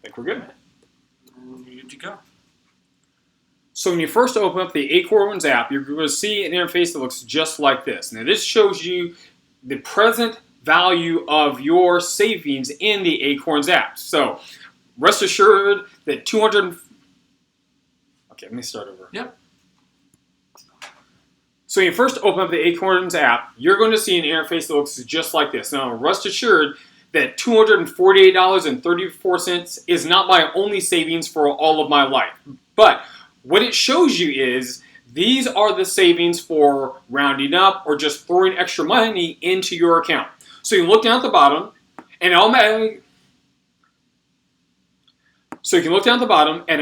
think we're good. You're good to go. So when you first open up the Acorns app, you're going to see an interface that looks just like this. Now this shows you the present value of your savings in the Acorns app. So rest assured that 200... Okay, let me start over. Yep. So when you first open up the Acorns app, you're going to see an interface that looks just like this. Now rest assured that $248.34 is not my only savings for all of my life. But what it shows you is these are the savings for rounding up or just throwing extra money into your account. So you look down at the bottom, and it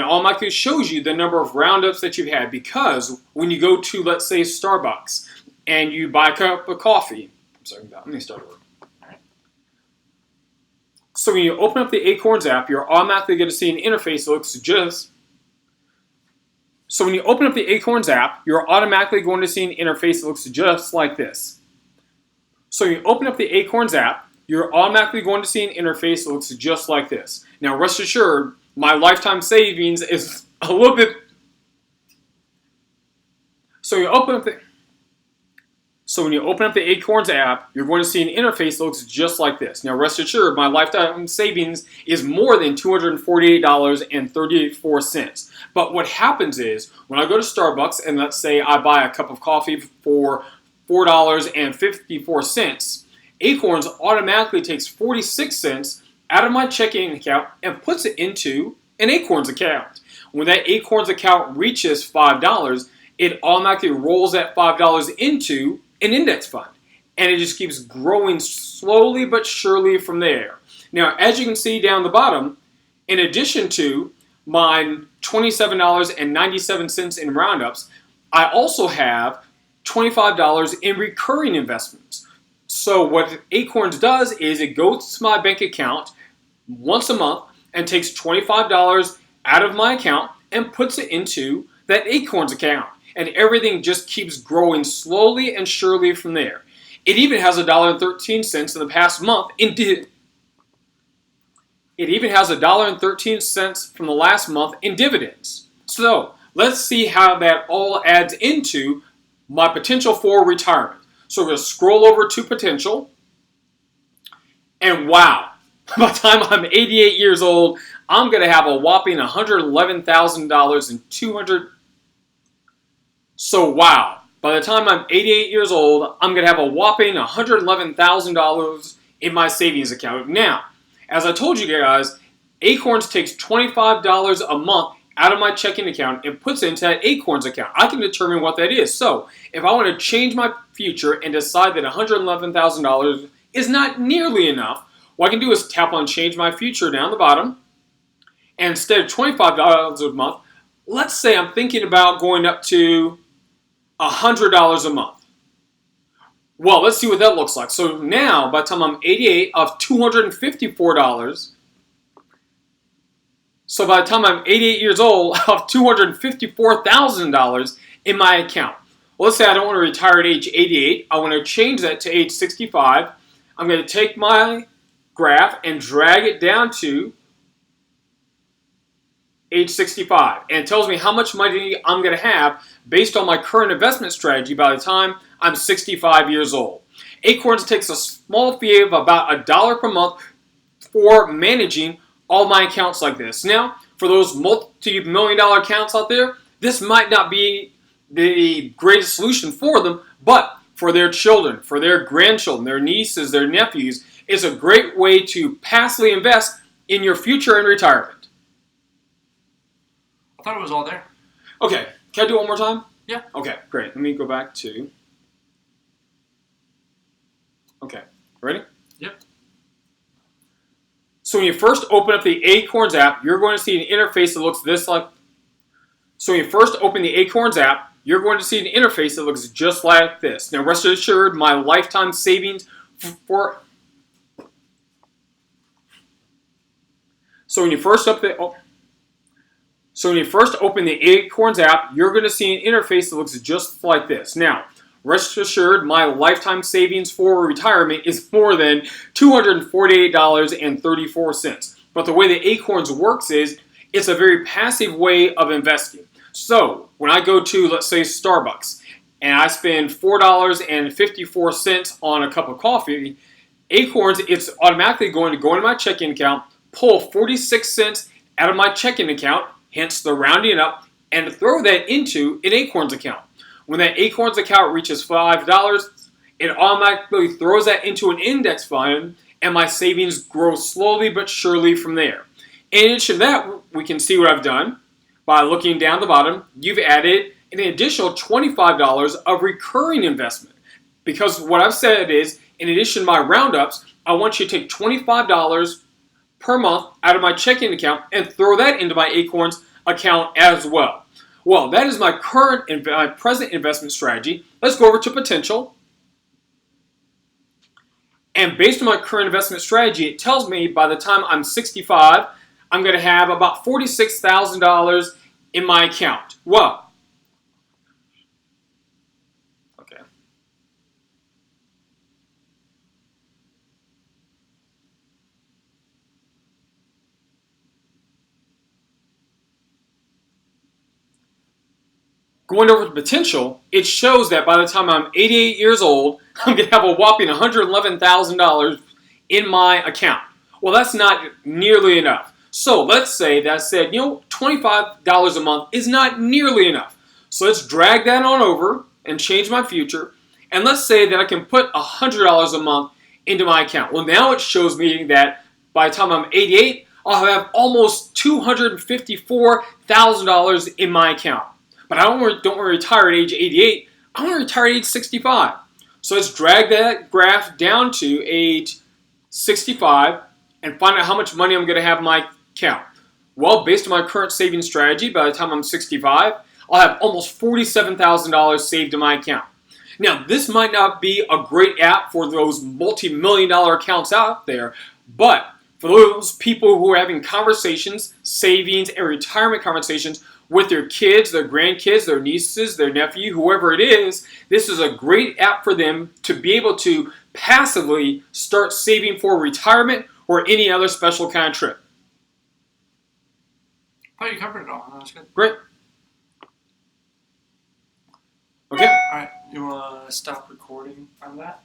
automatically shows you the number of roundups that you've had, because when you go to, let's say, Starbucks and you buy a cup of coffee, let me start over. So when you open up the Acorns app, you're automatically going to see an interface that looks just... So when you open up the Acorns app, you're automatically going to see an interface that looks just like this. So when you open up the Acorns app, you're automatically going to see an interface that looks just like this. Now rest assured, my lifetime savings is a little bit... So when you open up the Acorns app, you're going to see an interface that looks just like this. Now rest assured, my lifetime savings is more than $248.34. But what happens is, when I go to Starbucks and let's say I buy a cup of coffee for $4.54, Acorns automatically takes 46 cents out of my checking account and puts it into an Acorns account. When that Acorns account reaches $5, it automatically rolls that $5 into an index fund. And it just keeps growing slowly but surely from there. Now, as you can see down the bottom, in addition to my $27.97 in roundups, I also have $25 in recurring investments. So what Acorns does is it goes to my bank account once a month and takes $25 out of my account and puts it into that Acorns account. And everything just keeps growing slowly and surely from there. It even has $1.13 in the past month in It even has $1.13 from the last month in dividends. So let's see how that all adds into my potential for retirement. So we're going to scroll over to potential. And wow, by the time I'm 88 years old, I'm going to have a whopping $111,000 and 200. So wow, by the time I'm 88 years old, I'm going to have a whopping $111,000 in my savings account. Now, as I told you guys, Acorns takes $25 a month out of my checking account and puts it into that Acorns account. I can determine what that is. So if I want to change my future and decide that $111,000 is not nearly enough, what I can do is tap on Change My Future down the bottom. And instead of $25 a month, let's say I'm thinking about going up to $100 a month. Well, let's see what that looks like. So now, by the time I'm 88, of $254. So by the time I'm 88 years old, I have $254,000 in my account. Well, let's say I don't want to retire at age 88. I want to change that to age 65. I'm going to take my graph and drag it down to age 65. And it tells me how much money I'm going to have based on my current investment strategy by the time I'm 65 years old. Acorns takes a small fee of about $1 per month for managing all my accounts like this. Now, for those multi-million-dollar accounts out there, this might not be the greatest solution for them, but for their children, for their grandchildren, their nieces, their nephews, it's a great way to passively invest in your future and retirement. I thought it was all there. Okay, can I do it one more time? Yeah. Okay, great. Let me go back to... Okay, ready? Yep. So when you first open up the Acorns app, you're going to see an interface that looks this like... So when you first open the Acorns app, you're going to see an interface that looks just like this. Now rest assured, my lifetime savings for... So when you first open the Acorns app, you're going to see an interface that looks just like this. Now, rest assured, my lifetime savings for retirement is more than $248.34. But the way that Acorns works is it's a very passive way of investing. So when I go to, let's say, Starbucks, and I spend $4.54 on a cup of coffee, Acorns, it's automatically going to go into my checking account, pull 46 cents out of my checking account, hence the rounding up, and throw that into an Acorns account. When that Acorns account reaches $5, it automatically throws that into an index fund, and my savings grow slowly but surely from there. In addition to that, we can see what I've done by looking down the bottom. You've added an additional $25 of recurring investment. Because what I've said is, in addition to my roundups, I want you to take $25 per month out of my checking account and throw that into my Acorns account as well. Well, that is my present investment strategy. Let's go over to potential. And based on my current investment strategy, it tells me by the time I'm 65, I'm going to have about $46,000 in my account. Well, okay. Going over to potential, it shows that by the time I'm 88 years old, I'm going to have a whopping $111,000 in my account. Well, that's not nearly enough. So let's say that I said, $25 a month is not nearly enough. So let's drag that on over and change my future. And let's say that I can put $100 a month into my account. Well, now it shows me that by the time I'm 88, I'll have almost $254,000 in my account. But I don't want to retire at age 88. I want to retire at age 65. So let's drag that graph down to age 65 and find out how much money I'm going to have in my account. Well, based on my current saving strategy, by the time I'm 65, I'll have almost $47,000 saved in my account. Now, this might not be a great app for those multi-million-dollar accounts out there, but for those people who are having conversations, savings, and retirement conversations with their kids, their grandkids, their nieces, their nephew, whoever it is, this is a great app for them to be able to passively start saving for retirement or any other special kind of trip. Oh, you covered it all. That's good. Great. Okay. All right. You want to stop recording on that?